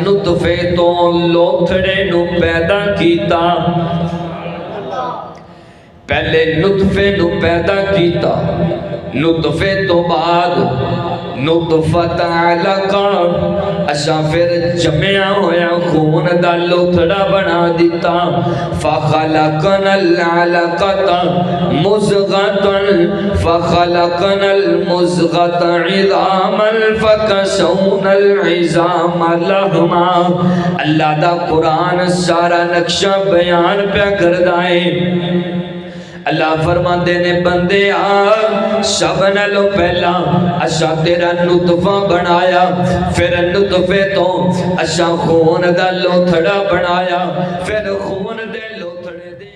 نطفے تو لوتھڑے نو پیدا کیتا، پہلے نطفے نو پیدا کیتا، نطفے تو بعد نطفت علقہ، اشا پھر جمعہ ہویا خون دا لوتھڑا بنا دیتا، فخلقنا العلقة مزغة فخلقنا المزغة عظاما فكسونا العظام لحما۔ اللہ دا قرآن سارا نقشہ بیان پہ کردائے۔ اللہ فرماندے نے بندے سب نالوں پہلا اسا تیرا نطفہ بنایا، پھر نطفے تو اسا خون دا لوتھڑا بنایا، پھر خون دے لوتھڑے دے۔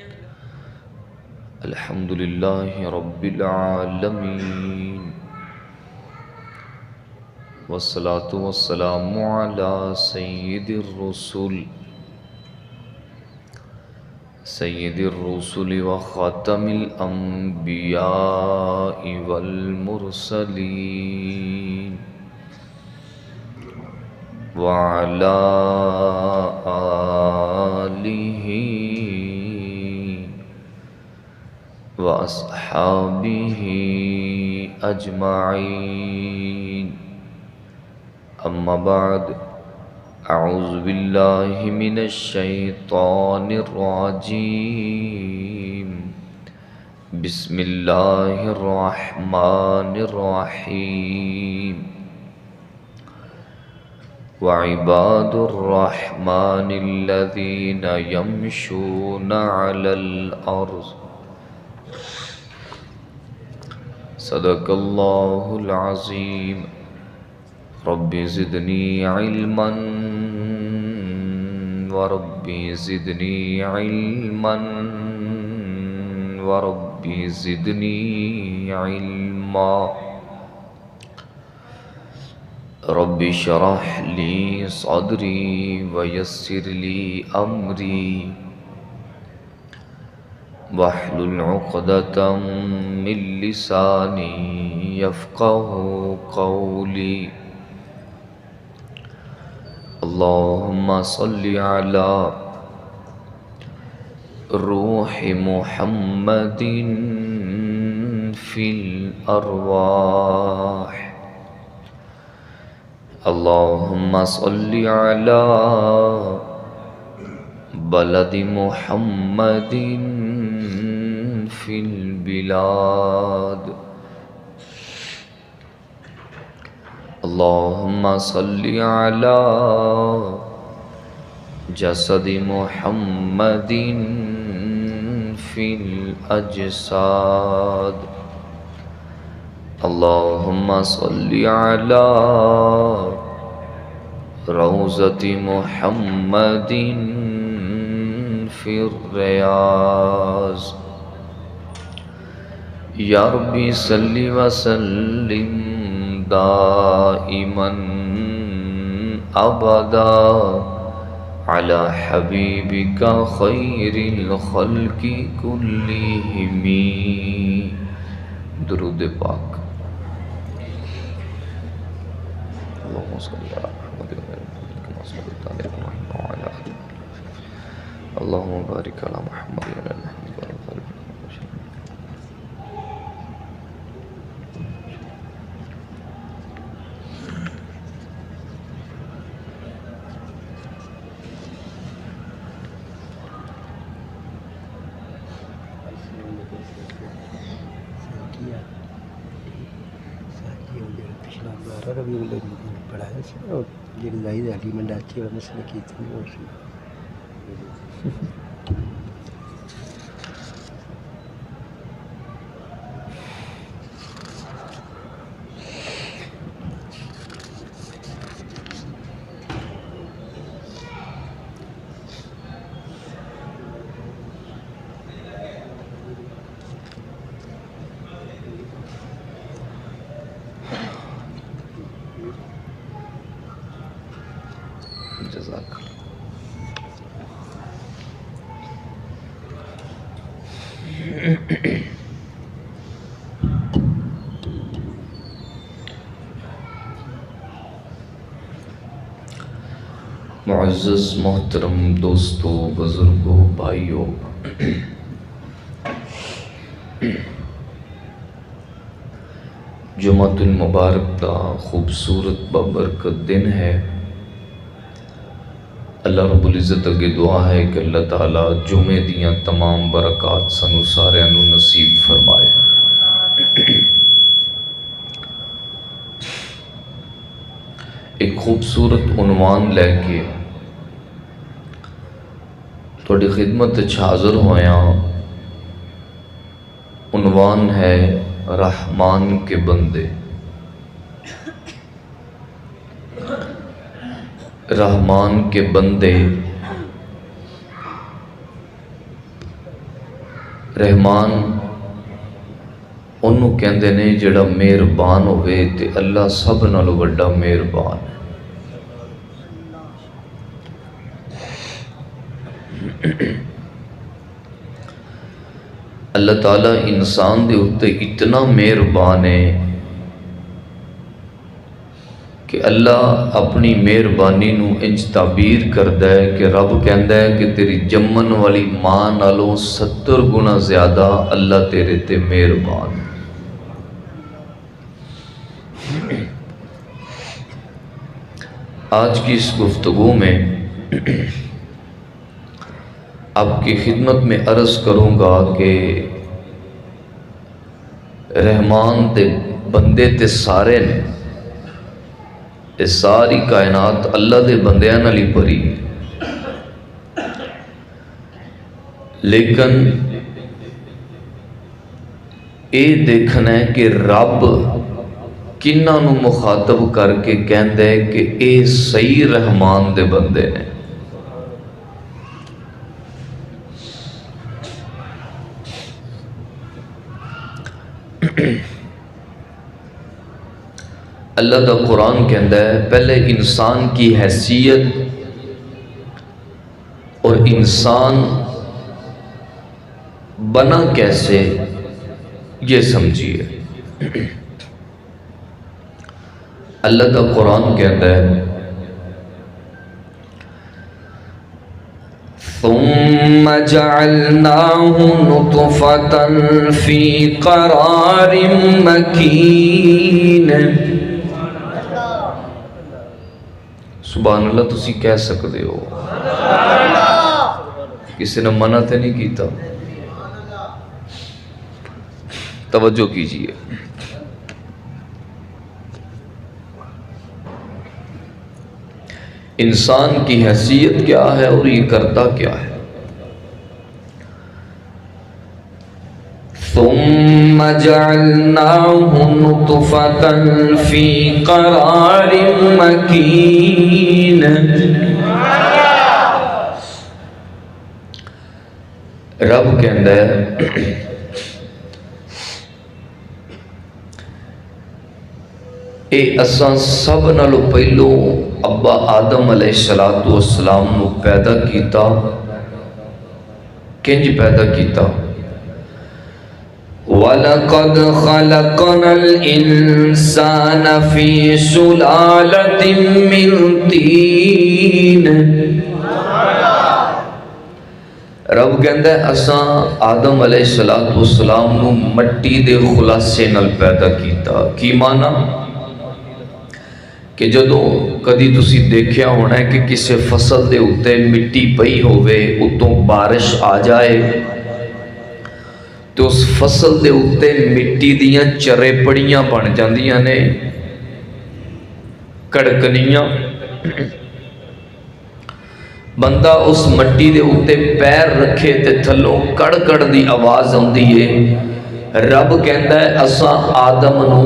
الحمدللہ رب العالمین، والصلاة والسلام علی سید الرسول سید الرسل وخاتم الانبیاء والمرسلین وعلى آلہ واصحابہ اجمعین، اما بعد، اعوذ باللہ من الشیطان الرجیم، بسم اللہ الرحمن الرحیم، وعباد الرحمن الذین یمشون علی الارض، صدق اللہ العظیم۔ رب زدنی علما ورب زدنی علما ورب زدنی علما، رب اشرح لی صدری ویسر لی امری واحلل عقدۃ من لسانی یفقهوا قولی۔ اللہم صل علی روح محمد فی الارواح، اللہم صل علی بلد محمد فی البلاد، اللہم صل علی جسد محمد فی الاجساد، اللہم صل علی روضۃ محمد فی الریاض، یا ربی صلی وسلم دائما ابدا علی حبیبک خیر الخلق کلہم۔ درود پاک۔ اللہم صل علی محمد کما صلیت علی ابراہیم وعلی آل ابراہیم، اللہم بارک علی محمد وعلی آل محمد وعلی آل محمد۔ جزاک اللہ۔ معزز محترم دوستو، بزرگوں، بھائیوں، جمعۃ المبارک دا خوبصورت بابرکت دن ہے۔ اللہ رب العزت اگے دعا ہے کہ اللہ تعالیٰ جمعے دیاں تمام برکات سانو سارے نو نصیب فرمائے۔ ایک خوبصورت عنوان لے کے تھوڑی خدمت حاضر ہویا۔ عنوان ہے رحمان کے بندے۔ رحمان کے بندے، رحمان انہوں کہندے نے جڑا مہربان ہوئے تے اللہ سب نالوں بڑا مہربان ہے۔ اللہ تعالیٰ انسان دے اتے اتنا مہربان ہے کہ اللہ اپنی مہربانی نو انج تعبیر کردا ہے کہ رب کہندا ہے کہ تیری جمن والی ماں نالوں 70 گنا زیادہ اللہ تیرے تے مہربان ہے۔ آج کی اس گفتگو میں آپ کی خدمت میں عرض کروں گا کہ رحمان دے بندے تے سارے نے، یہ ساری کائنات اللہ دے بندیاں نال ہی بھری ہے، لیکن اے دیکھنا ہے کہ رب کنہاں نو مخاطب کر کے کہندا ہے کہ اے صحیح رحمان دے بندے نے۔ اللہ دا قرآن کہندا ہے پہلے انسان کی حیثیت اور انسان بنا کیسے یہ سمجھیے۔ اللہ دا قرآن کہندا ہے ثم جعلناه نطفة في قرار مكين۔ سبحان اللہ تسی کہہ سکتے ہو، کسی نے منع تے نہیں کیتا، توجہ کیجئے۔ انسان کی حیثیت کیا ہے اور یہ کرتا کیا ہے۔ ثم جعلناه نطفة في قرار مكين۔ رب کہندا ہے اے اساں سب نالوں پہلو ابا آدم علیہ السلام نو پیدا کیتا۔ کنج پیدا کیتا؟ وَلَقَدْ خَلَقْنَا الْإِنسَانَ فِي سُلَالَةٍ مِّن طِينٍ۔ رب کہندا ہے اساں آدم علیہ السلام نو مٹی دے خلاصے نال پیدا کیتا۔ کی معنی کہ جدوں کدی تسی دیکھیا ہونا ہے کہ کسی فصل دے اتے مٹی پئی ہوئے، اتوں بارش آ جائے تو اس فصل دے اتے مٹی دیاں چرے پڑیاں بن جاندیاں نے، کڑکنیاں۔ بندہ اس مٹی دے اتے پیر رکھے تے تھلوں کڑ کڑ دی آواز آندی ہے۔ رب کہندا ہے اساں آدم نو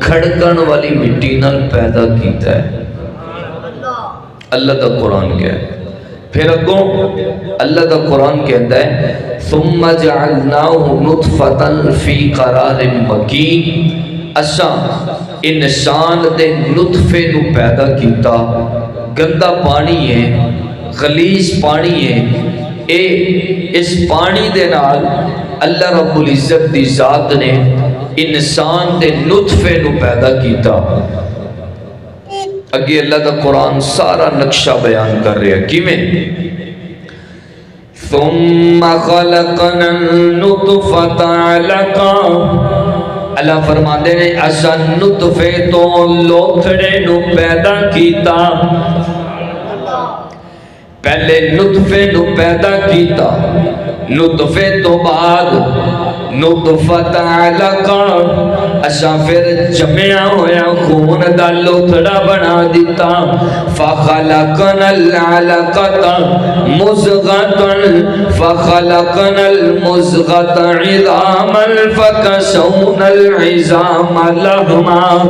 کھڑکن والی مٹی نال پیدا کیتا ہے۔ اللہ دا قرآن کہہ ہے۔ پھر اگوں اللہ دا قرآن کہندا ہے ثم جعلناه نطفة في قرار مكين۔ اساں انسان دے نطفے نو پیدا کیتا، گندا پانی ہے، غلیظ پانی ہے، اس پانی دے نال اللہ رب العزت دی ذات نے انسان دے نطفے نو پیدا کیتا۔ اگے اللہ دا قرآن سارا نقشہ بیان کر رہا ہے کیویں ثم خلقنا النطفة علقا اللہ فرماندے نے اسا نطفے تو لوتھڑے نو پیدا کیتا پہلے نطفے نو پیدا کیتا نطفے تو بعد نطفت علقا اسا پھر جمعیا ہویا خون دا لوتھڑا بنا دیتا فخلقنا العلقة مزغة فخلقنا المزغة عظاما فكسونا العظام لحما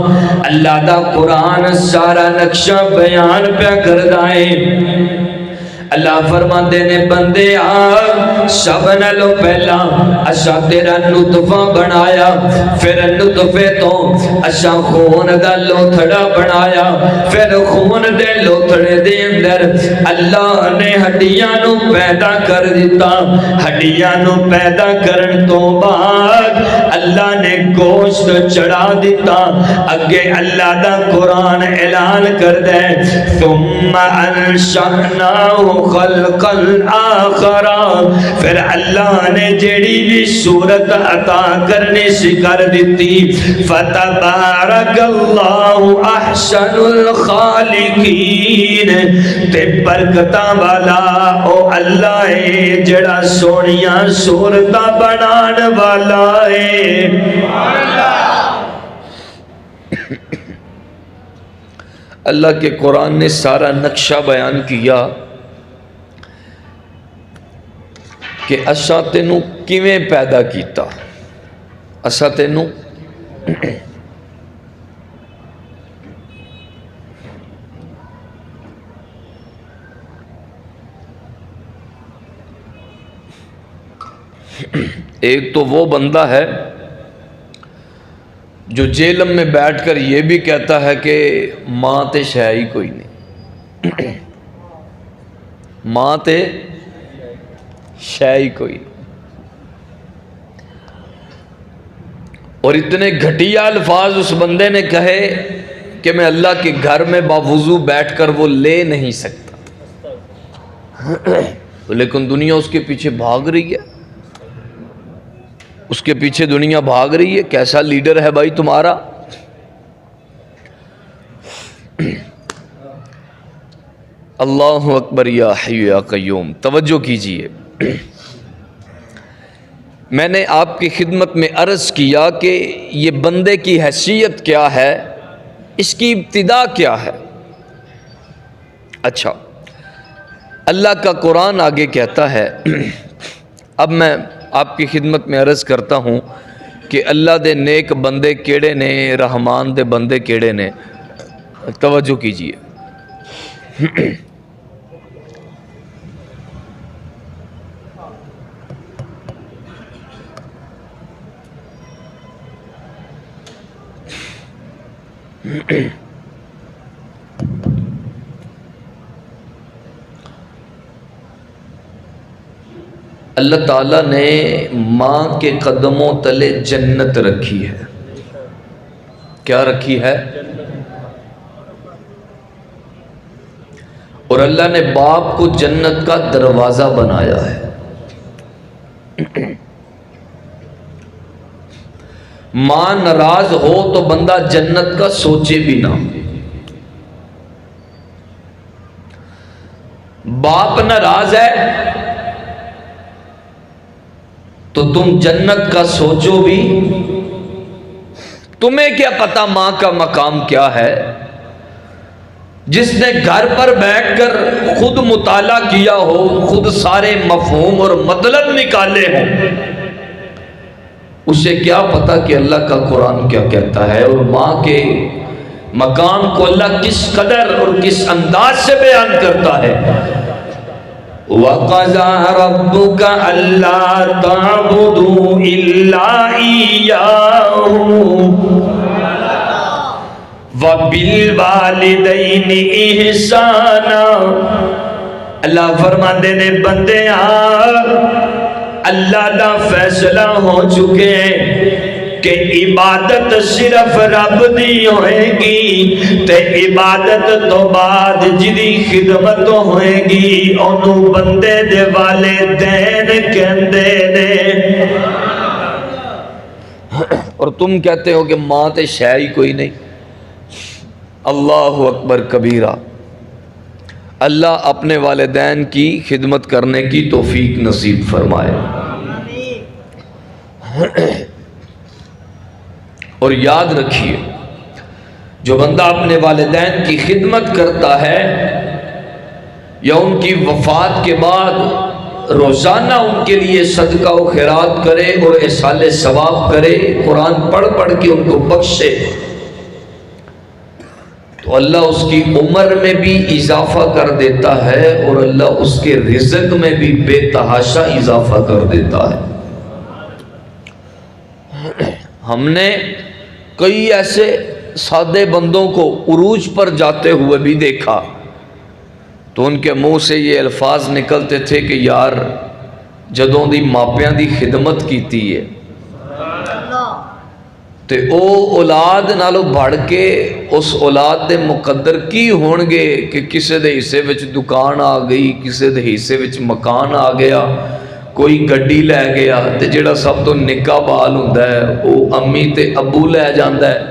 اللہ دا قرآن سارا نقشہ بیان پہ کردائے اللہ فرماندے نے بندے سب نالو پہلا اسا تیرا نطفہ بنایا پھر نطفے تو اسا خون دا لوتھڑا بنایا پھر خون دے لوتھڑے دے اندر اللہ نے ہڈیاں نو پیدا کر دیتا ہڈیاں نو پیدا کرن تو بعد اللہ نے گوشت چڑھا دیتا اگے اللہ دا قرآن اعلان کر دے ثم انشأناہ خلقا آخر پھر اللہ نے جیڑی بھی صورت عطا کرنے سے کر دیتی فتبارک اللہ احسن الخالقین تے برکتاں والا او اللہ ہے جڑا سونیاں صورتاں بنان والا ہے اللہ کے قرآن نے سارا نقشہ بیان کیا کہ اسا تینوں کیویں پیدا کیتا اسا تینوں ایک تو وہ بندہ ہے جو جیلم میں بیٹھ کر یہ بھی کہتا ہے کہ ماں تے شے ہی کوئی نہیں ماں تے شے ہی کوئی اور اتنے گھٹیا الفاظ اس بندے نے کہے کہ میں اللہ کے گھر میں باوضو بیٹھ کر وہ لے نہیں سکتا لیکن دنیا اس کے پیچھے بھاگ رہی ہے اس کے پیچھے دنیا بھاگ رہی ہے کیسا لیڈر ہے بھائی تمہارا اللہ اکبر یا حی یا قیوم توجہ کیجئے میں نے آپ کی خدمت میں عرض کیا کہ یہ بندے کی حیثیت کیا ہے اس کی ابتدا کیا ہے اچھا اللہ کا قرآن آگے کہتا ہے اب میں آپ کی خدمت میں عرض کرتا ہوں کہ اللہ دے نیک بندے کیڑے نے رحمان دے بندے کیڑے نے توجہ کیجئے اللہ تعالیٰ نے ماں کے قدموں تلے جنت رکھی ہے کیا رکھی ہے اور اللہ نے باپ کو جنت کا دروازہ بنایا ہے ماں ناراض ہو تو بندہ جنت کا سوچے بھی نہ باپ ناراض ہے تو تم جنت کا سوچو بھی تمہیں کیا پتا ماں کا مقام کیا ہے جس نے گھر پر بیٹھ کر خود مطالعہ کیا ہو خود سارے مفہوم اور مطلب نکالے ہوں اسے کیا پتا کہ اللہ کا قرآن کیا کہتا ہے اور ماں کے مقام کو اللہ کس قدر اور کس انداز سے بیان کرتا ہے وَقَضَى رَبُّكَ أَلَّا تَعْبُدُوا إِلَّا إِيَّاهُ وَبِالْوَالِدَيْنِ إِحْسَانًا اللہ فرماندے نے بندے اللہ دا فیصلہ ہو چکے ہیں کہ عبادت صرف رب دی ہوئے گی تے عبادت تو بعد جدی خدمت ہوئے گی انہوں بندے دے والدین کہندے نے۔ اور تم کہتے ہو کہ ماں تے شے ہی کوئی نہیں۔ اللہ اکبر کبیرہ۔ اللہ اپنے والدین کی خدمت کرنے کی توفیق نصیب فرمائے۔ اور یاد رکھیے جو بندہ اپنے والدین کی خدمت کرتا ہے یا ان کی وفات کے بعد روزانہ ان کے لیے صدقہ و خیرات کرے اور احصال ثواب کرے، قرآن پڑھ پڑھ کے ان کو بخشے، تو اللہ اس کی عمر میں بھی اضافہ کر دیتا ہے اور اللہ اس کے رزق میں بھی بے تحاشا اضافہ کر دیتا ہے۔ ہم نے کئی ایسے سادے بندوں کو عروج پر جاتے ہوئے بھی دیکھا تو ان کے منہ سے یہ الفاظ نکلتے تھے کہ یار جدوں دی ماپیاں دی خدمت کیتی ہے تے او اولاد نالو بڑھ کے اس اولاد دے مقدر کی ہون گے کہ کسے دے حصے وچ دکان آ گئی، کسے دے حصے وچ مکان آ گیا، کوئی گڈی لے گیا، تے جڑا سب تو نکا بال ہوندا ہے او امی تے ابو لے جاندا ہے۔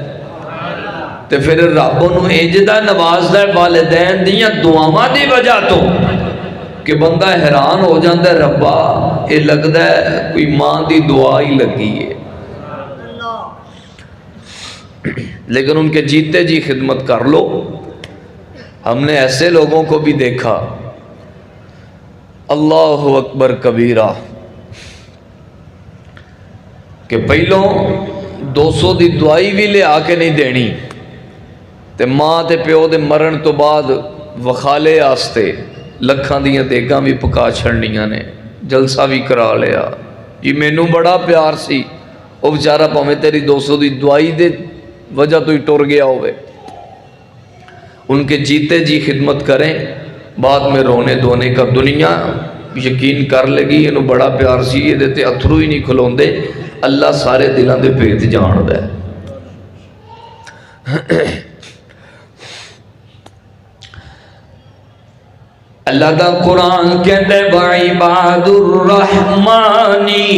تے پھر رب انہوں انجدا نوازدا ہے والدین دیاں دعاواں دی وجہ تو کہ بندہ حیران ہو جاندا ہے ربا اے لگدا ہے کوئی ماں دی دعا ہی لگی ہے، لیکن ان کے جیتے جی خدمت کر لو۔ ہم نے ایسے لوگوں کو بھی دیکھا، اللہ اکبر کبیرہ، کہ پہلوں 200 دی دعائی بھی لے آ کے نہیں دینی تے ماں تے پیو دے مرن تو بعد وخالے آستے لکھاں دیاں دیگاں بھی پکا چھڑنیاں نے، جلسہ بھی کرا لیا، یہ مینوں بڑا پیار سی، وہ بیچارہ پاویں تیری 200 دی دعائی دے وجہ تو ہی ٹر گیا ہوئے۔ ان کے جیتے جی خدمت کریں، بعد میں رونے دھونے کا دنیا یقین کر لگی انہوں بڑا پیار سی، یہ دیتے اتھرو ہی نہیں کھلون دے، اللہ سارے دلان دے پیت جان دے۔ اللہ دا قرآن کہتے وعباد الرحمانی،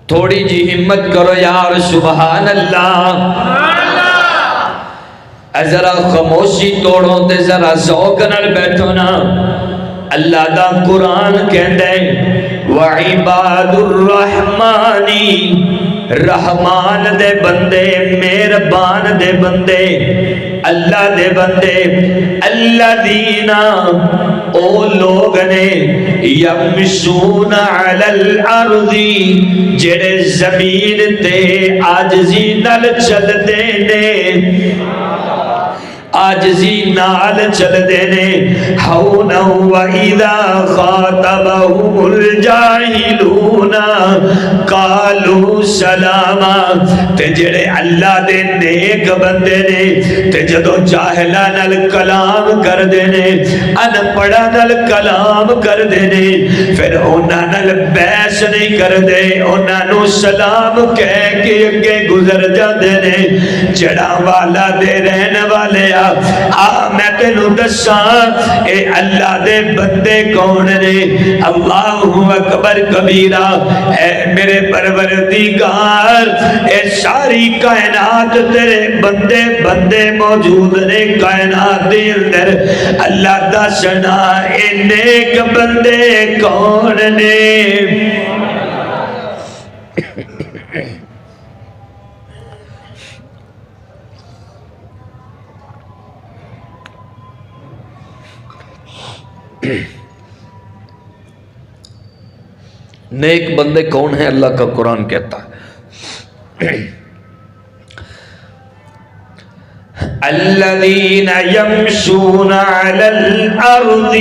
تھوڑی جی ہمت کرو یار سبحان اللہ، ذرا خاموشی توڑو تے ذرا ذوق نال بیٹھو نا۔ اللہ دا قرآن کہندے وعباد الرحمانی، رحمان دے بندے، مہربان دے بندے، اللہ دے بندے، الذین او لوگ نے یمشون علی الارض جڑے زمین تے عاجزی نال چل دے نے، عاجزی نال چل دینے، حونا وَإِذَا خَاطَبَهُمُ الْجَاهِلُونَ قَالُوا سَلَامًا، تے جڑے اللہ دے نیک بندے نے تے جدو جاہلہ نال کلام کر دینے، ان پڑھا نال کلام کر دینے، پھر انہاں نال بحث نہیں کر دے، انہاں نو سلام کہہ کے اگے گزر جا دینے۔ جڑا والا دے رہن والے میں تینوں دساں اے اللہ دے بندے کون نے؟ اللہ اکبر کبیرہ، اے میرے پروردگار، اے ساری کائنات تیرے بندے بندے موجود نے کائنات دے اندر، اللہ دسنا اے نیک بندے کون نے؟ نیک بندے کون ہیں؟ اللہ کا قرآن کہتا ہے الذین یمشون علی الارض،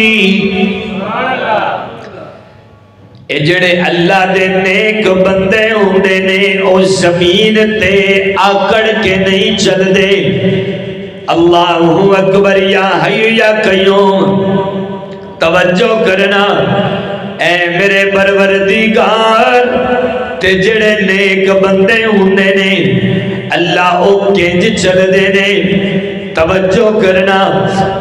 اے جڑے اللہ دے نیک بندے ہوندے نے او زمین تے آکڑ کے نہیں چل دے۔ اللہ اکبر، یا حی یا قیوم، توجہ کرنا، اے میرے پروردگار، تے جڑے نیک بندے ہوندے نے اللہ او کنج چلدے نے توجہ کرنا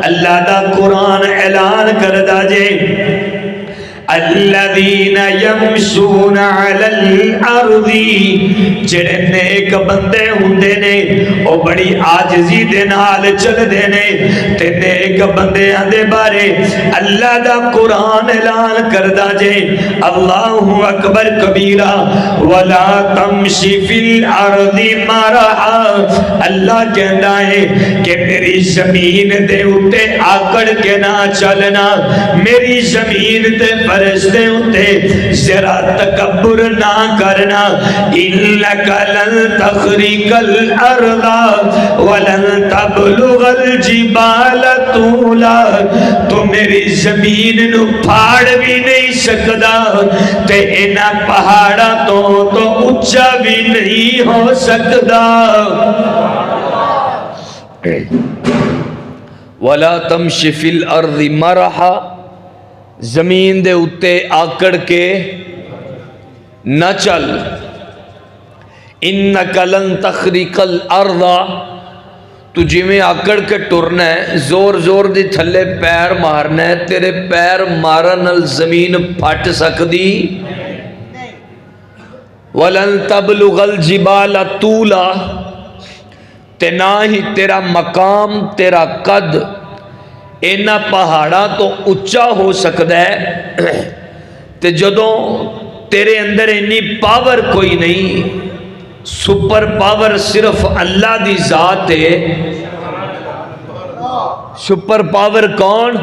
اللہ دا قرآن اعلان کردا جے الذین یمشون علی الارض جڑے نیک بندے ہوندے نے او بڑی عاجزی دے نال چلدے نے تے نیک بندیاں دے بارے اللہ دا قرآن اعلان کردا جے اللہ اکبر کبیرہ ولا تمشی فی الارض مرحا اللہ کہندا ہے کہ میری زمین دے اوتے آکڑ کے نہ چلنا میری زمین تے فرشتے ہوتے ذرا تکبر نہ کرنا انک لن تخرق الارض ولن تبلغ الجبال طولا تو میری زمین نو پھاڑ بھی نہیں سکدا تے انہاں پہاڑاں تو اونچا بھی نہیں ہو سکدا ولا تمشی فی الارض مرحا زمین دے اتے آکڑ کے نہ چل انکا لن تخرق الارض تو جی میں آکڑ کے ٹرنا ہے زور زور دی تھلے پیر مارنا ہے تیرے پیر مارن زمین پھٹ سکدی ولن تبلغ الجبال طولا تے نہ ہی تیرا مقام تیرا قد اینا پہاڑا تو اچھا ہو سکتا ہے تے جدوں تیرے اندر اینی پاور کوئی نہیں سپر پاور صرف اللہ دی ذات ہے سپر پاور کون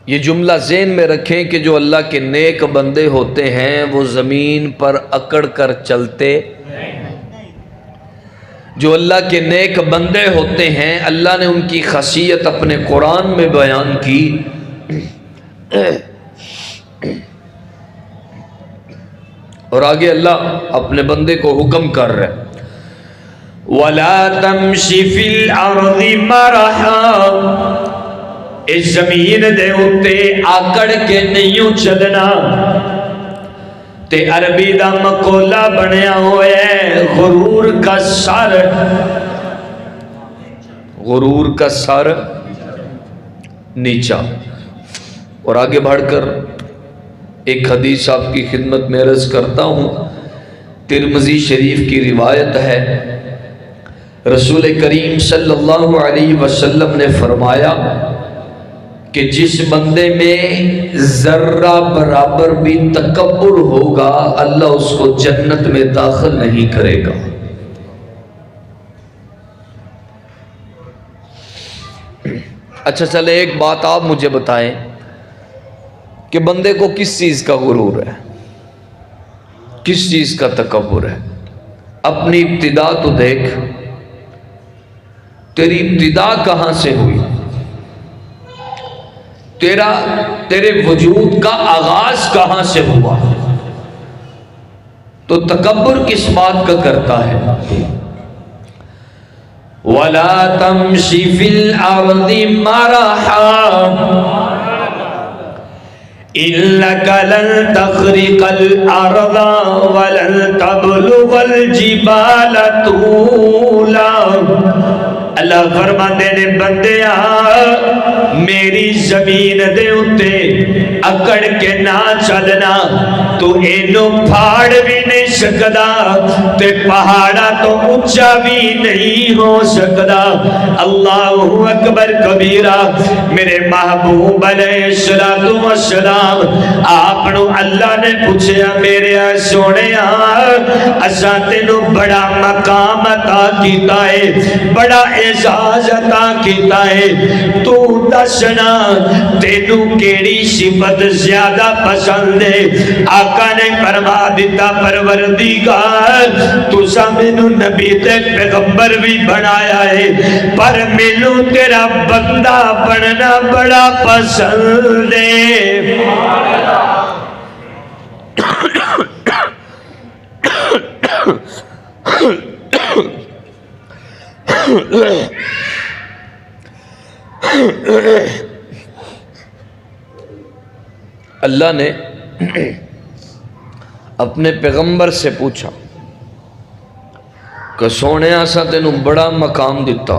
یہ جملہ ذہن میں رکھیں کہ جو اللہ کے نیک بندے ہوتے ہیں وہ زمین پر اکڑ کر چلتے جو اللہ کے نیک بندے ہوتے ہیں اللہ نے ان کی خاصیت اپنے قرآن میں بیان کی اور آگے اللہ اپنے بندے کو حکم کر رہے وَلَا تَمْشِ فِي الْأَرْضِ مَرَحًا اس زمین دے اتے آکڑ کے نہیں چلنا تے عربی دا مقولہ بنیا ہوئے غرور کا سر نیچا اور آگے بڑھ کر ایک حدیث آپ کی خدمت میں عرض کرتا ہوں ترمذی شریف کی روایت ہے رسول کریم صلی اللہ علیہ وسلم نے فرمایا کہ جس بندے میں ذرہ برابر بھی تکبر ہوگا اللہ اس کو جنت میں داخل نہیں کرے گا اچھا چلے ایک بات آپ مجھے بتائیں کہ بندے کو کس چیز کا غرور ہے کس چیز کا تکبر ہے اپنی ابتدا تو دیکھ تیری ابتدا کہاں سے ہوئی تیرے وجود کا آغاز کہاں سے ہوا تو تکبر کس بات کا کرتا ہے وَلَا تَمْشِ فِي الْأَرْضِ مَرَحًا إِنَّكَ لَن تَخْرِقَ الْأَرْضَ وَلَن تَبْلُغَ الْجِبَالَ طُولًا اللہ فرماندے نے بندیا میری زمین دے اتے اکڑ کے نہ چلنا تو اینو پھاڑ بھی نہیں سکدا تے پہاڑا تو اونچا بھی نہیں ہو سکدا اللہ اکبر کبیرہ میرے محبوب علیہ السلام آپ نو اللہ نے پوچھیا میرے سونے اساں تینو بڑا مقام عطا کیتا ہے بڑا اعزاز عطا کیتا ہے تو دسنا تینو کیڑی صفت زیادہ پسند ہے آقا نے فرما دیتا پروردگار تسا مینوں نبی تے پیغمبر بھی بنایا ہے پر مینوں تیرا بندہ بننا بڑا پسند ہے اللہ نے اپنے پیغمبر سے پوچھا کہ سونے اساں تینوں بڑا مقام دیتا،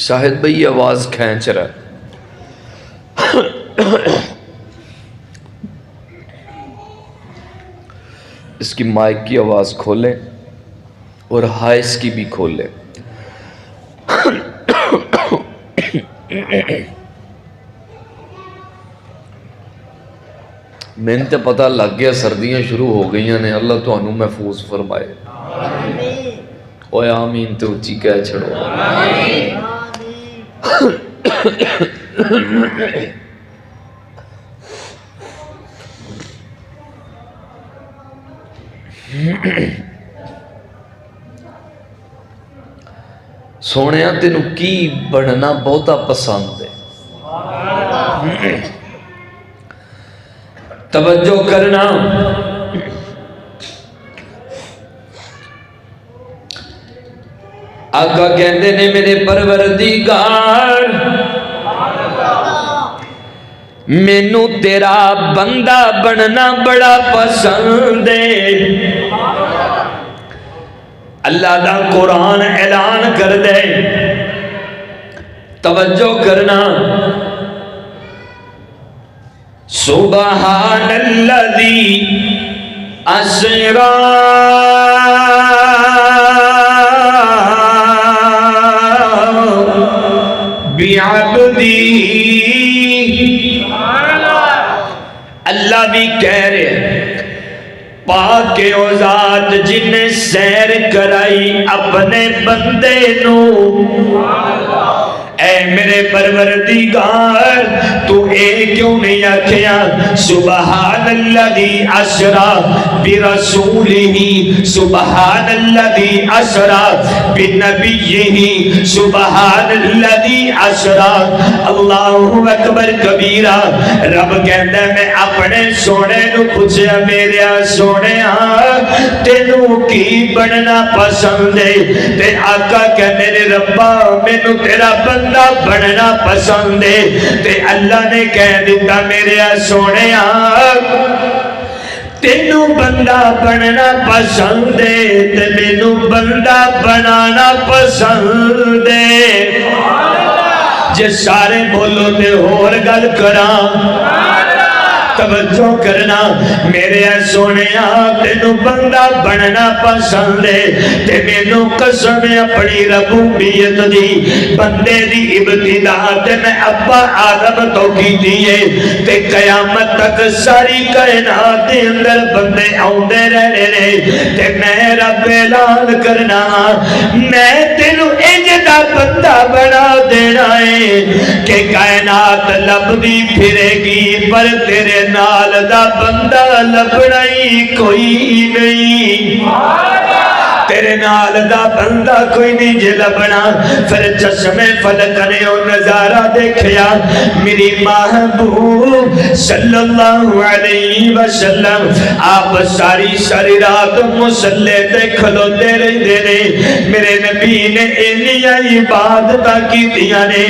شاہد بھائی آواز کھینچ رہا ہے، اس کی مائک کی آواز کھولیں اور ہائس کی بھی کھولیں۔ میں نے پتہ لگ گیا سردیاں شروع ہو گئی نے، اللہ تو انہوں محفوظ فرمائے۔ اوے آمین تو اچھی کہہ چھڑو۔ سونے تینوں کی بننا بہتا پسند ہے؟ توجہ کرنا، آقا کہندے نے میرے پروردگار مینوں تیرا بندہ بننا بڑا پسند ہے۔ اللہ دا قرآن اعلان کر دے، توجہ کرنا، سبحان الذی اسری بعبدی، اللہ بھی کہہ رہے پاک او ذات جن نے سیر کرائی اپنے بندے نو، اے میرے پروردگار تو اے کیوں نہیں آکھیا سبحان الذی اسری برسولہ، سبحان الذی اسری بنبیہ، سبحان الذی اسری، اللہ اکبر کبیرہ۔ رب کہندا میں اپنے سونے نو پوچھیا میرے سونے تینوں کی بننا پسند ہے؟ تے آقا کہنے نے ربا مینوں تیرا بندہ بننا پسند ہے۔ تے اللہ نے کہہ دیتا میرے سونے تینوں بندہ بننا پسند ہے تے مینوں بندہ بنانا پسند ہے۔ جے سارے بولو تے اور گل کراں، توجہ کرنا، میرے سونے تینوں بندہ بننا پسند ہے تے مینوں قسم اپنی ربوبیت دی بندے دی ابتدا تے میں ابا آدم تو کیتی ہے تے قیامت تک ساری کائنات دے اندر بندے آوندے رہنے نے تے میں رب اعلان کرنا میں تینوں انج دا بندہ بنا دینا ہے کہ کائنات لبدی پھرے گی پر تیرے نال دا بندہ لبنا ہی کوئی نہیں، تیرے نال دا بندہ کوئی نہیں جے لبنا۔ پھر چشمے فلک نے او نظارہ دیکھیا، میری محبوب صلی اللہ علیہ وسلم آپ ساری رات مصلی تے کھلوتے رہندے نے، میرے نبی نے انیاں عبادتاں کیتیاں نے،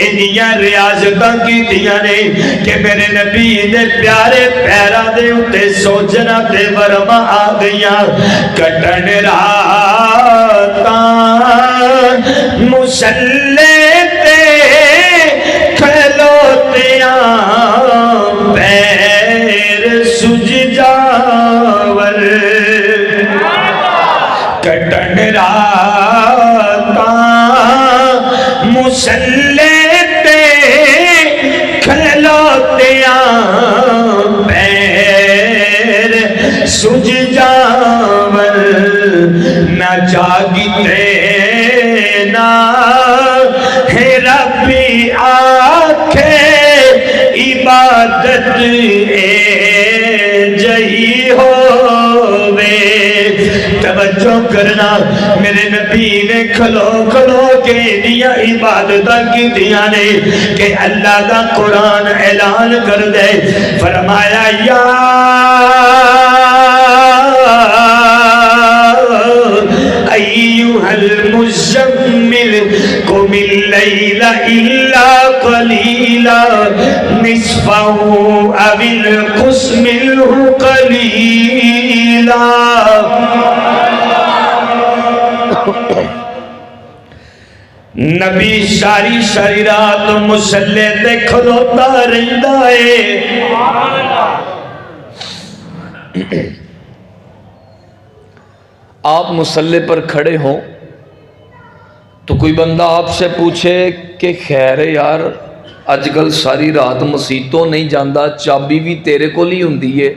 انیاں ریاضتاں کیتیاں نے کہ میرے نبی دے پیارے پیراں دے اُتے سوجنا تے ورما آ گئیاں۔ کٹن مصلی تے کھلوتیاں پیر سج جاور، کٹن راتاں مصلی تے کھلوتیاں پیر سج جاور، نہ جاگتے نہ ہے ربی آکھے عبادت اے جہی ہووے۔ توجہ کرنا، میرے نبی نے کھلو کے دیا عبادتاں کی دیا نے کہ اللہ دا قرآن اعلان کر دے، فرمایا یا ایوہ المزمل الليل إلا قليلا نصفه أو انقص منه قليلا. نبی ساری ساری رات مصلے تے کھلوتا رہندا ہے. آپ مصلے پر کھڑے ہوں تو کوئی بندہ آپ سے پوچھے کہ خیر یار اج کل ساری رات مسیتوں نہیں جاندہ چابی بھی تیرے کو لی ہوندی ہے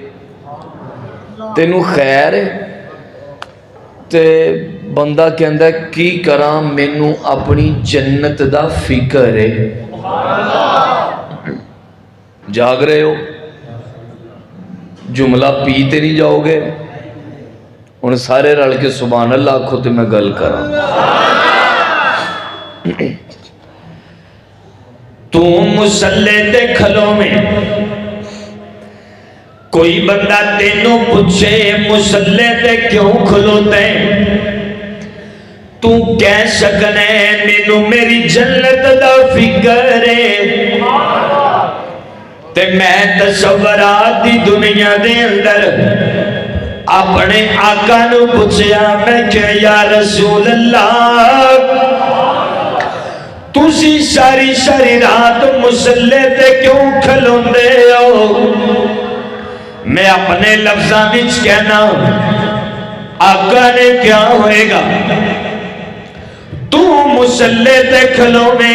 تینوں خیر ہے تے بندہ کہندا ہے کی کراں مینوں اپنی جنت دا فکر ہے. جاگ رہے ہو جملہ پیتے نہیں جاؤ گے ان سارے رل کے سبحان اللہ آکھو تے میں گل کراں. تو مصلے تے کھلو میں کوئی بندہ تینوں پوچھے مصلے تے کیوں کھلوتے تو کہہ سکنے مینوں میری جنت دا فکر ہے. تے میں تصورات دی دنیا دے اندر اپنے آقا نو پوچھیا میں کہ یا رسول اللہ تسی ساری ساری رات مصلے تے کیوں کھلوندے ہو؟ میں اپنے لفظاں وچ کہنا آقا نے کیا ہوئے گا تو مصلے تے کھلونے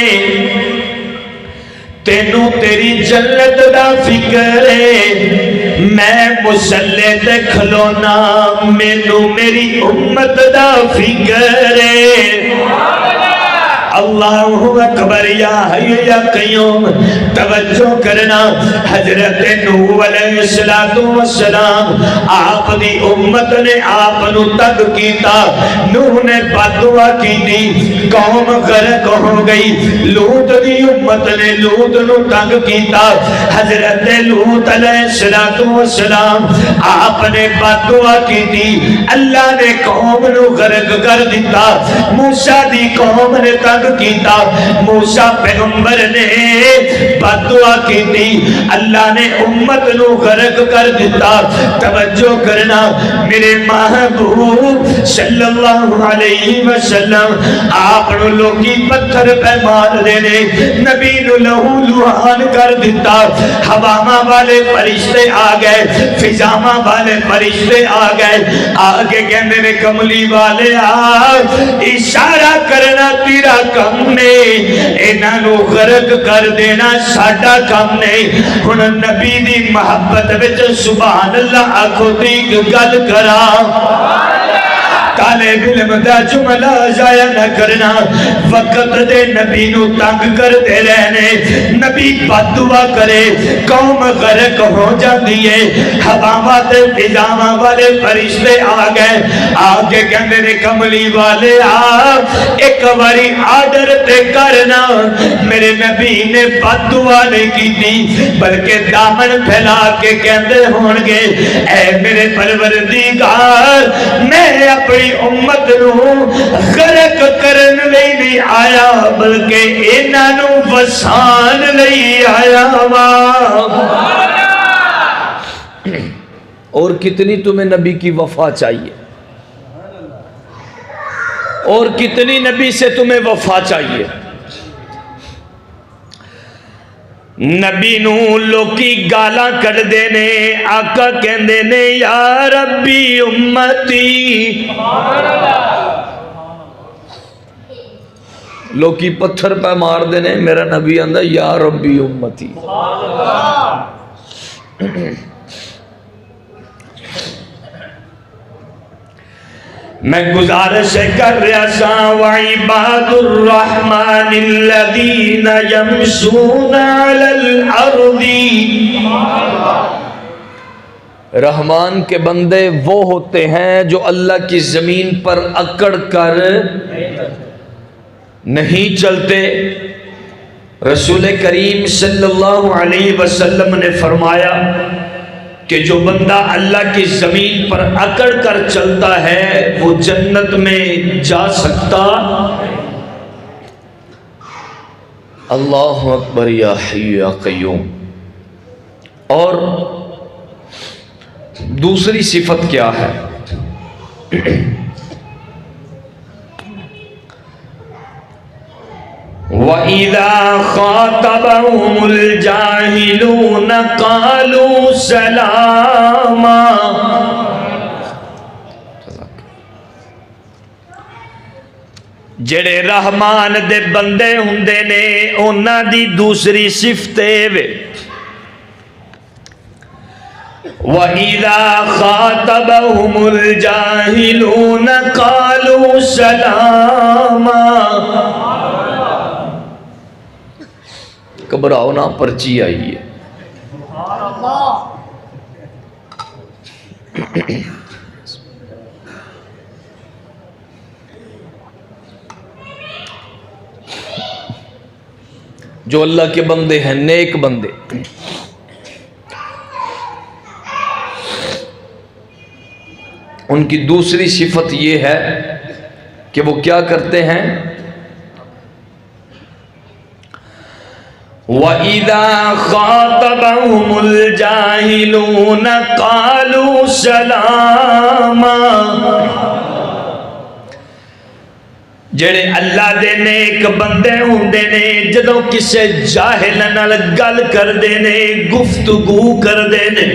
تینوں تیری جنت دا فکر ہے. میں مصلے تے کھلونا مینوں میری امت دا فکر ہے. اللہ اکبر یا حی یا قیوم. توجہ کرنا حضرت نوح علیہ السلام آپ دی امت نے آپ نو تنگ کیتا. نوح نے بددعا کیتی قوم غرق ہو گئی. لوط دی امت نے لوط نو تنگ کیتا. حضرت لوط علیہ السلام آپ نے بددعا کیتی اللہ نے قوم نو غرق کر دیتا. موسیٰ دی قوم نے تنگ کیتا موسیٰ پیغمبر نے بددعا کیتی اللہ نے امت نو غرق کر دیتا. توجہ کرنا میرے محبوب صلی اللہ علیہ وسلم آپ نو لوگی پتھر پہ مار دینے نبی نو لہو لہان کر دیتا. ہواما والے فرشتے آ گئے فضاما والے فرشتے آ گئے آگے کہنے میں کملی والے اشارہ کرنا تیرا کم نہیں انہاں نو غرق کر دینا ساڈا کم نہیں. ہن نبی دی محبت وچ سبحان اللہ آکھو تے گل کرا. طالب علم دا جملہ ضائع نہ کرنا. وقت دے نبی نو تنگ کر دے رہنے نبی بددعا کرے قوم غرق ہو جاتی ہے. ہواواں تے فضاواں والے فرشتے آ گئے آگے کہندے نے کملی والے ایک باری آرڈر تے کرنا. میرے نبی نے بددعا نہیں کیتی بلکہ دامن پھیلا کے کہندے ہون گے اے میرے پروردگار میں اپنی امت نو غرق کرن لئی نہیں آیا بلکہ انہاں نو وسان لئی آیا وا. اور کتنی تمہیں نبی کی وفا چاہیے اور کتنی نبی سے تمہیں وفا چاہیے. نبی نو لوکی گالاں کر دینے آقا کہندے نے یا ربی امتی. لوکی پتھر پہ مار دینے میرا نبی آندہ یا ربی امتی. میں گزارش کر رہا سا وعباد الرحمن الذین یمشون علی الارض. رحمان کے بندے وہ ہوتے ہیں جو اللہ کی زمین پر اکڑ کر نہیں چلتے. رسول کریم صلی اللہ علیہ وسلم نے فرمایا کہ جو بندہ اللہ کی زمین پر اکڑ کر چلتا ہے وہ جنت میں جا سکتا. اللہ اکبر یا حی یا قیوم۔ اور دوسری صفت کیا ہے؟ وَإِذَا خَاطَبَهُمُ الْجَاهِلُونَ قَالُوا سَلَامًا۔ جڑے رحمان دے بندے ہوندے نے انہاں دی دوسری صفت ہے وَإِذَا خَاطَبَهُمُ الْجَاهِلُونَ قَالُوا سَلَامًا۔ گھبراؤ نہ، پرچی آئی ہے۔ جو اللہ کے بندے ہیں، نیک بندے، ان کی دوسری صفت یہ ہے کہ وہ کیا کرتے ہیں؟ وَإِذَا خَاطَبَهُمُ الْجَاهِلُونَ قَالُوا سَلَامًا۔ جڑے اللہ دے نیک بندے ہوندے نے جدوں کسے جاہل نال گل کردے نے، گفتگو کردے نے،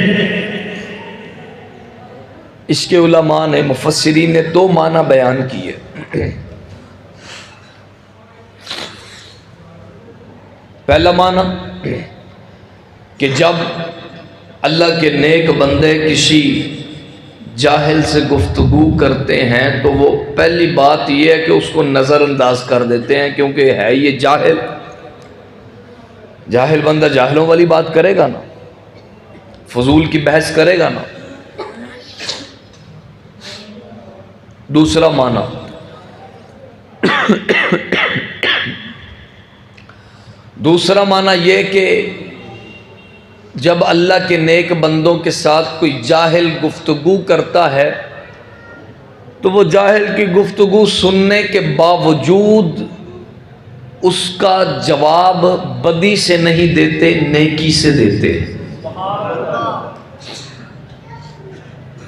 اس کے علماء نے، مفسرین نے دو معنی بیان کیے۔ پہلا معنی کہ جب اللہ کے نیک بندے کسی جاہل سے گفتگو کرتے ہیں تو وہ پہلی بات یہ ہے کہ اس کو نظر انداز کر دیتے ہیں، کیونکہ ہے یہ جاہل بندہ جاہلوں والی بات کرے گا نا، فضول کی بحث کرے گا نا۔ دوسرا معنی یہ کہ جب اللہ کے نیک بندوں کے ساتھ کوئی جاہل گفتگو کرتا ہے تو وہ جاہل کی گفتگو سننے کے باوجود اس کا جواب بدی سے نہیں دیتے، نیکی سے دیتے۔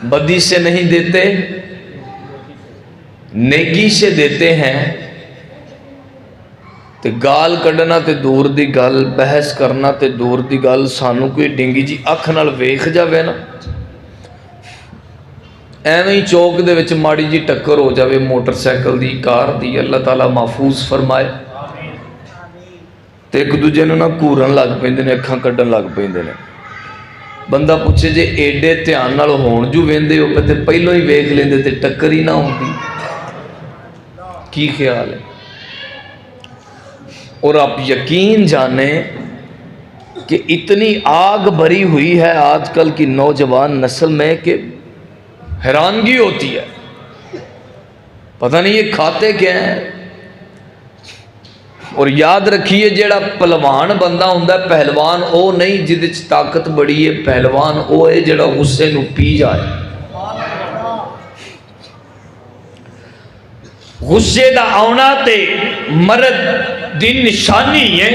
بدی سے نہیں دیتے، نیکی سے دیتے ہیں۔ تے گال کڈنا تے دور دی گل، بحث کرنا تے دور دی گل، سانو کوئی ڈنگی جی اکھ نال ویکھ جاوے نا، ایویں ہی چوک دے وچ ماڑی جی ٹکر ہو جاوے موٹر سائیکل دی، کار دی، اللہ تعالیٰ محفوظ فرمائے، تے ایک دوجے نوں نہ گھورن لگ پیندے نے، اکھاں کڈن لگ پیندے نے۔ بندہ پوچھے جے ایڈے دھیان نال ہون جو ویندے ہو تے پہلوں ہی ویکھ لیندے تے ٹکر ہی نہ ہوندی۔ کی خیال ہے؟ اور آپ یقین جانیں کہ اتنی آگ بھری ہوئی ہے آج کل کی نوجوان نسل میں کہ حیرانگی ہوتی ہے، پتہ نہیں یہ کھاتے کیا ہیں۔ اور یاد رکھیے جیڑا پہلوان بندہ ہوندا ہے، پہلوان او نہیں جدے وچ طاقت بڑی ہے، پہلوان او ہے جیڑا غصے نو پی جائے۔ غصے دا آنا تے مرد دی نشانی ہے،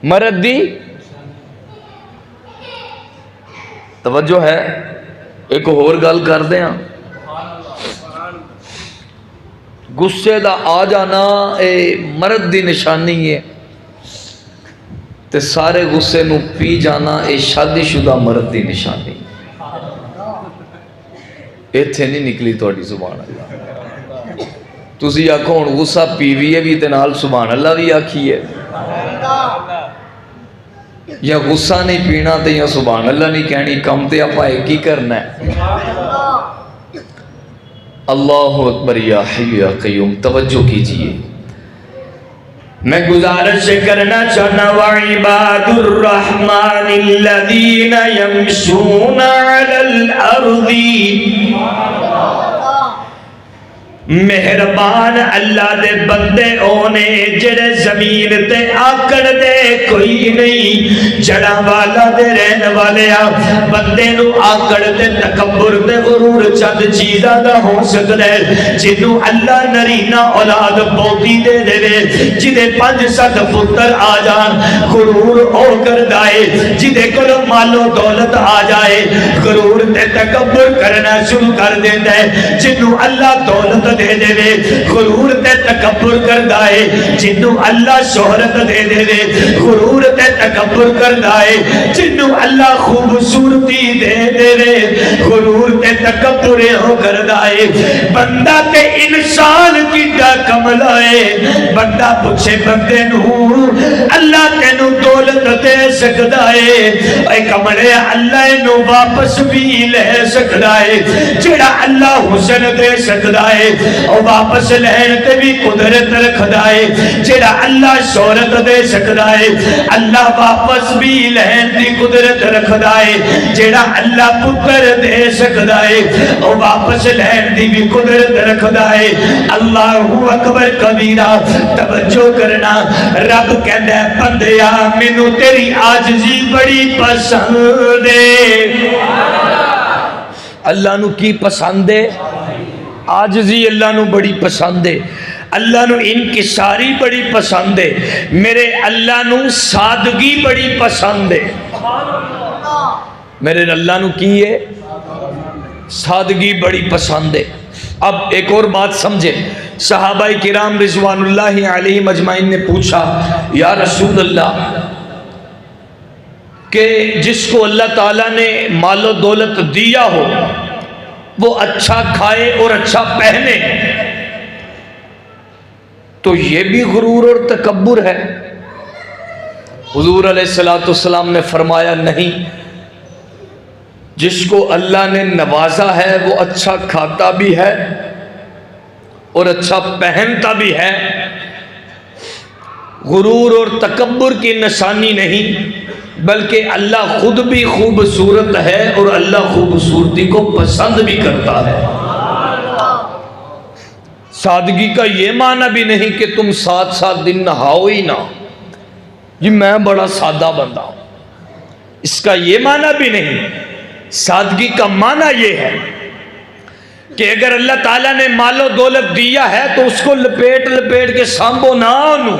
مرد دی توجہ ہے۔ ایک اور گل کر دیں، غصے دا آ جانا اے مرد دی نشانی ہے، تے سارے غصے نو پی جانا اے شادی شدہ مرد دی نشانی۔ ایتھے نہیں نکلی تہاڈی سبحان اللہ۔ تسی آکھو ہن غصہ پیویے بھی تے نال سبحان اللہ بھی آکھیے، یا غصہ نہیں پینا تے یا سبحان اللہ نہیں کہنی، کم تے آپا ایک ہی کرنا ہے۔ اللہ اکبر یا حی یا قیوم۔ توجہ کیجئے، میں گزارش کرنا چاہنا وعباد الرحمن الذین یمشون علی الارض مہربان اللہ دے بندے اونے جڑے زمین تے آکڑ دے کوئی نہیں، جڑا والا دے رہن والے بندے نو آکڑ دے تکبر دے غرور چند چیزاں دا ہو سکتا ہے، جنوں اللہ نرینا اولاد پوتی دے دے دے، جدے 5-7 پتر آ جان غرور او کر دائے، جدے کلو مالو دولت آ جائے غرور تے تکبر کرنا شروع کر دیتا ہے، جنوں اللہ دولت دے دے وے غرور تے تکبر کردا ہے، جنوں اللہ شہرت دے دے وے غرور تے تکبر کردا ہے، جنوں اللہ خوبصورتی دے دے وے غرور تے تکبر ہو کردا ہے۔ بندہ تے انسان کیڈا کملا ہے، بندہ پوچھے بندے نو اللہ تینو دولت دے سکدا ہے، اے کملے اللہ نو واپس بھی لے سکدا ہے، جڑا اللہ حسن دے سکدا ہے اور واپس لین تے بھی قدرت رکھدا ہے، جڑا اللہ شہرت دے سکدا ہے اللہ واپس بھی لین دی قدرت رکھدا ہے، جڑا اللہ پتر دے سکدا ہے اور واپس لین دی بھی قدرت رکھدا ہے۔ اللہ اکبر کبیرہ، توجہ کرنا، رب کہندا ہے بندیا مینوں تیری عاجزی بڑی پسند ہے۔ اللہ نو کی پسند ہے؟ عاجزی اللہ نو بڑی پسند ہے، اللہ نو انکساری بڑی پسند ہے، میرے اللہ نو سادگی بڑی پسند ہے، میرے اللہ نو کی ہے؟ سادگی بڑی پسند ہے۔ اب ایک اور بات سمجھے، صحابہ کرام رضوان اللہ علیہ مجمعین نے پوچھا یا رسول اللہ کہ جس کو اللہ تعالیٰ نے مال و دولت دیا ہو وہ اچھا کھائے اور اچھا پہنے تو یہ بھی غرور اور تکبر ہے؟ حضور علیہ السلام نے فرمایا نہیں، جس کو اللہ نے نوازا ہے وہ اچھا کھاتا بھی ہے اور اچھا پہنتا بھی ہے، غرور اور تکبر کی نشانی نہیں، بلکہ اللہ خود بھی خوبصورت ہے اور اللہ خوبصورتی کو پسند بھی کرتا ہے۔ سادگی کا یہ معنی بھی نہیں کہ تم 7 دن نہاؤ ہی نہ، جی میں بڑا سادہ بندہ ہوں، اس کا یہ معنی بھی نہیں۔ سادگی کا معنی یہ ہے کہ اگر اللہ تعالیٰ نے مال و دولت دیا ہے تو اس کو لپیٹ لپیٹ کے سانبو نہ انو،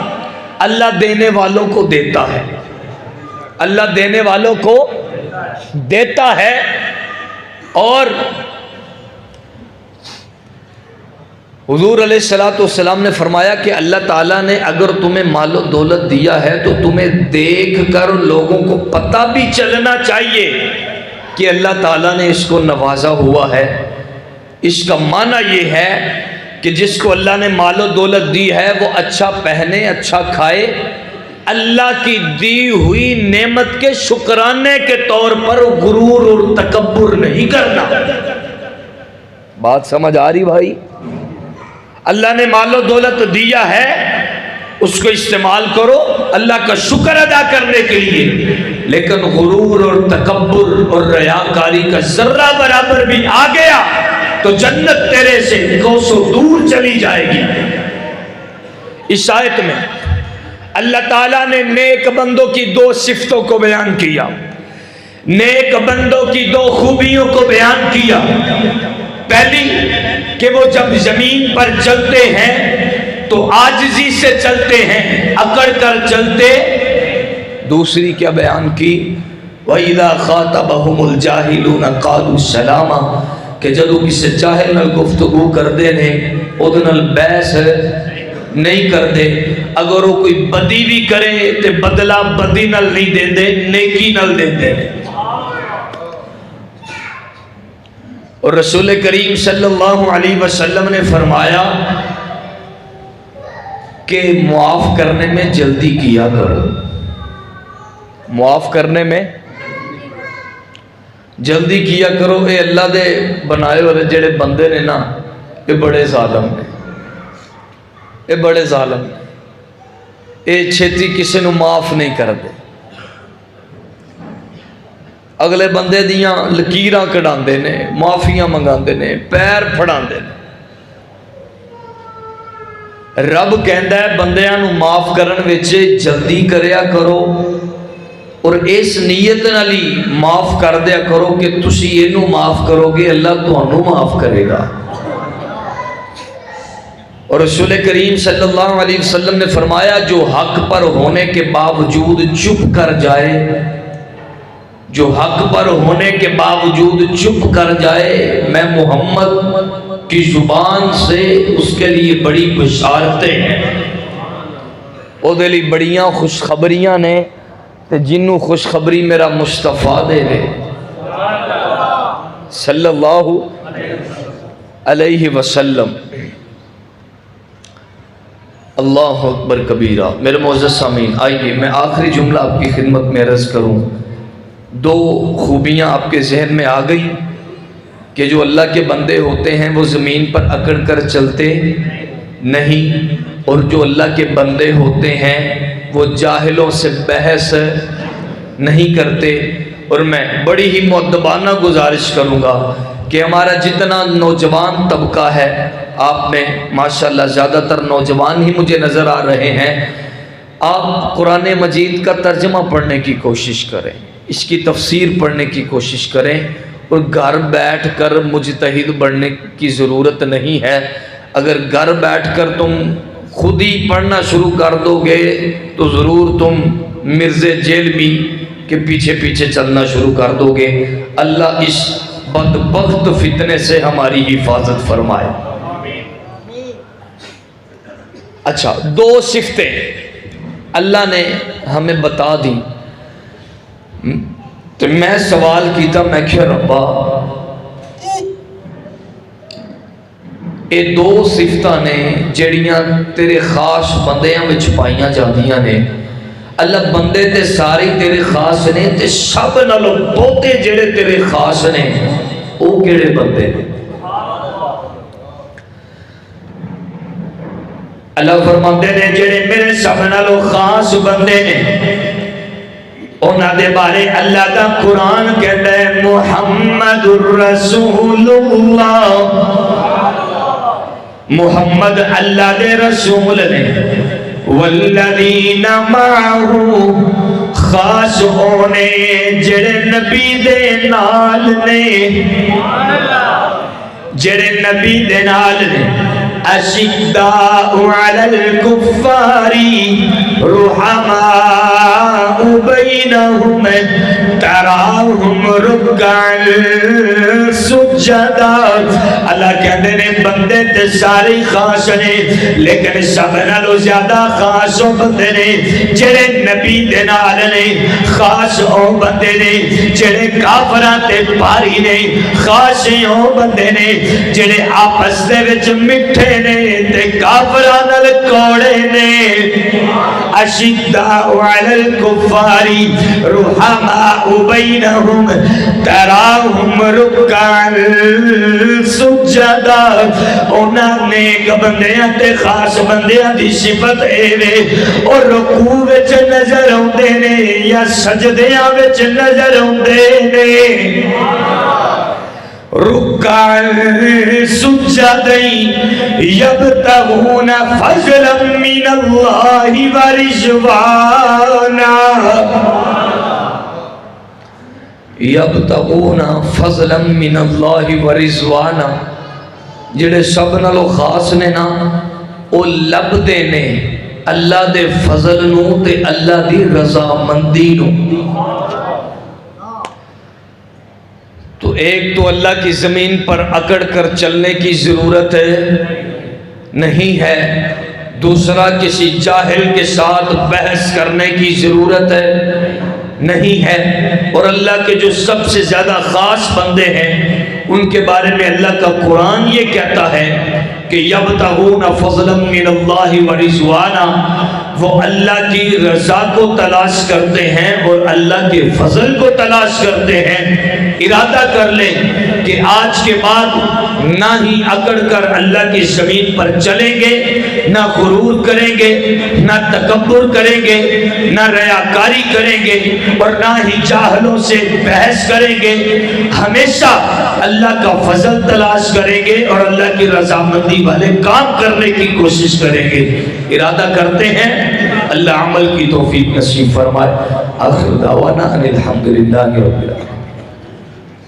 اللہ دینے والوں کو دیتا ہے، اللہ دینے والوں کو دیتا ہے۔ اور حضور علیہ السلام نے فرمایا کہ اللہ تعالیٰ نے اگر تمہیں مال و دولت دیا ہے تو تمہیں دیکھ کر لوگوں کو پتہ بھی چلنا چاہیے کہ اللہ تعالیٰ نے اس کو نوازا ہوا ہے۔ اس کا معنی یہ ہے کہ جس کو اللہ نے مال و دولت دی ہے وہ اچھا پہنے، اچھا کھائے، اللہ کی دی ہوئی نعمت کے شکرانے کے طور پر غرور اور تکبر نہیں کرنا۔ بات سمجھ آ رہی بھائی؟ اللہ نے مال و دولت دیا ہے، اس کو استعمال کرو اللہ کا شکر ادا کرنے کے لیے، لیکن غرور اور تکبر اور ریاکاری کا ذرہ برابر بھی آ گیا تو جنت تیرے سے کوسوں دور چلی جائے گی۔ اس آیت میں اللہ تعالیٰ نے نیک بندوں کی 2 صفتوں کو بیان کیا، نیک بندوں کی 2 خوبیوں کو بیان کیا۔ پہلی کہ وہ جب زمین پر چلتے ہیں تو عاجزی سے چلتے ہیں، اکڑ کر چلتے۔ دوسری کیا بیان کی؟ وَإِذَا خَاطَبَهُمُ الْجَاهِلُونَ قَالُوا سَلَامًا، کہ جدو کسی جاہل نال گفتگو کر دے نے او دے نال بحث نہیں کر دے، اگر وہ کوئی بدی بھی کرے تے بدلہ بدی نال نہیں دے دے، نیکی نال دے دے۔ اور رسول کریم صلی اللہ علیہ وسلم نے فرمایا کہ معاف کرنے میں جلدی کیا کرو، معاف کرنے میں جلدی کیا کرو۔ اے اللہ دے بنائے والے جڑے بندے نے نا، یہ بڑے ظالم نے، یہ بڑے ظالم نے، یہ چھتی کسی نو معاف نہیں کر دے، اگلے بندے دیاں لکیراں کڑاندے نے، معافیاں منگاندے نے، پیر پھڑاندے نے۔ رب کہندا ہے بندیاں نو معاف کرن وچ جلدی کریا کرو اور اس نیت نال ہی معاف کر دیا کرو کہ تسی اینو معاف کرو گے اللہ تانوں معاف کرے گا۔ اور رسول کریم صلی اللہ علیہ وسلم نے فرمایا جو حق پر ہونے کے باوجود چپ کر جائے، جو حق پر ہونے کے باوجود چپ کر جائے، میں محمد کی زبان سے اس کے لیے بڑی بشارتیں ہیں، او دے لیے بڑیاں خوشخبریاں نے، تے جنوں خوشخبری میرا مصطفیٰ دے دے صلی اللہ علیہ وسلم۔ اللہ اکبر کبیرہ۔ میرے معزز سامعین، آئیے میں آخری جملہ آپ کی خدمت میں عرض کروں۔ دو خوبیاں آپ کے ذہن میں آ گئی کہ جو اللہ کے بندے ہوتے ہیں وہ زمین پر اکڑ کر چلتے نہیں، اور جو اللہ کے بندے ہوتے ہیں وہ جاہلوں سے بحث نہیں کرتے۔ اور میں بڑی ہی مؤدبانہ گزارش کروں گا کہ ہمارا جتنا نوجوان طبقہ ہے، آپ میں ماشاءاللہ زیادہ تر نوجوان ہی مجھے نظر آ رہے ہیں، آپ قرآن مجید کا ترجمہ پڑھنے کی کوشش کریں، اس کی تفسیر پڑھنے کی کوشش کریں، اور گھر بیٹھ کر مجتہد بننے کی ضرورت نہیں ہے۔ اگر گھر بیٹھ کر تم خود ہی پڑھنا شروع کر دو گے تو ضرور تم مرزے جیلمی کے پیچھے پیچھے چلنا شروع کر دو گے۔ اللہ اس بدبخت فتنے سے ہماری حفاظت فرمائے۔ اچھا، دو صفتیں اللہ نے ہمیں بتا دی، تو میں سوال کیتا، میں کہا ربا اے دو صفتاں نے جڑیاں تیرے خاص بندیاں وچ پائیاں جاندیاں نے، اللہ بندے تے ساری تیرے خاص نے، تے سب نالوں بہتے جڑے تیرے خاص نے او کیڑے بندے نے؟ اللہ فرماتے نے جڑے میرے سب نالوں خاص بندے نے انہاں دے بارے اللہ دا قرآن کہتا ہے محمد الرسول اللہ، محمد اللہ دے رسول نے، والذین معہ، خاص ہونے جڑے نبی دے نال نے، جڑے نبی دے نال نے، اشداء علی الکفار رحماء بینہم تراہم رکعا سجدا۔ اللہ کہتے نے بندے تے ساری خاص نے، لیکن سب نالوں زیادہ خاص او بندے نے جڑے نبی دے نال نے، خاص او بندے نے جڑے کافراں تے پاری نے، خاص او بندے نے جڑے آپس دے وچ مٹھے نے تے کافراں نال کوڑے نے۔ اشداء علی الکفار رحماء بینہم تراہم رکعا سجدا۔ انہاں نیک بندیاں تے خاص بندیاں دی صفت اے وے اور رکوع وچ نظر آندے نے یا سجدیاں وچ نظر آندے نے، رکعا سجدین یبتغون فضلا من اللہ ورضوانا، یبتغون فضلا من اللہ ورضوانا، جڑے سب نالوں خاص نے نا او لبدے نے اللہ دے فضل نو تے اللہ دی رضا مندی نو۔ تو ایک تو اللہ کی زمین پر اکڑ کر چلنے کی ضرورت نہیں ہے، دوسرا کسی جاہل کے ساتھ بحث کرنے کی ضرورت نہیں ہے، اور اللہ کے جو سب سے زیادہ خاص بندے ہیں ان کے بارے میں اللہ کا قرآن یہ کہتا ہے کہ یبتغون فضلا من اللہ ورضوانا، وہ اللہ کی رضا کو تلاش کرتے ہیں اور اللہ کے فضل کو تلاش کرتے ہیں، ارادہ کر لیں کہ آج کے بعد نہ ہی اکڑ کر اللہ کی زمین پر چلیں گے، نہ غرور کریں گے، نہ تکبر کریں گے، نہ ریاکاری کریں گے، اور نہ ہی جاہلوں سے بحث کریں گے، ہمیشہ اللہ کا فضل تلاش کریں گے اور اللہ کی رضامندی والے کام کرنے کی کوشش کریں گے۔ ارادہ کرتے ہیں، اللہ عمل کی توفیق نصیب فرمائے۔ آخر دعوانا ان الحمدللہ رب العالمین۔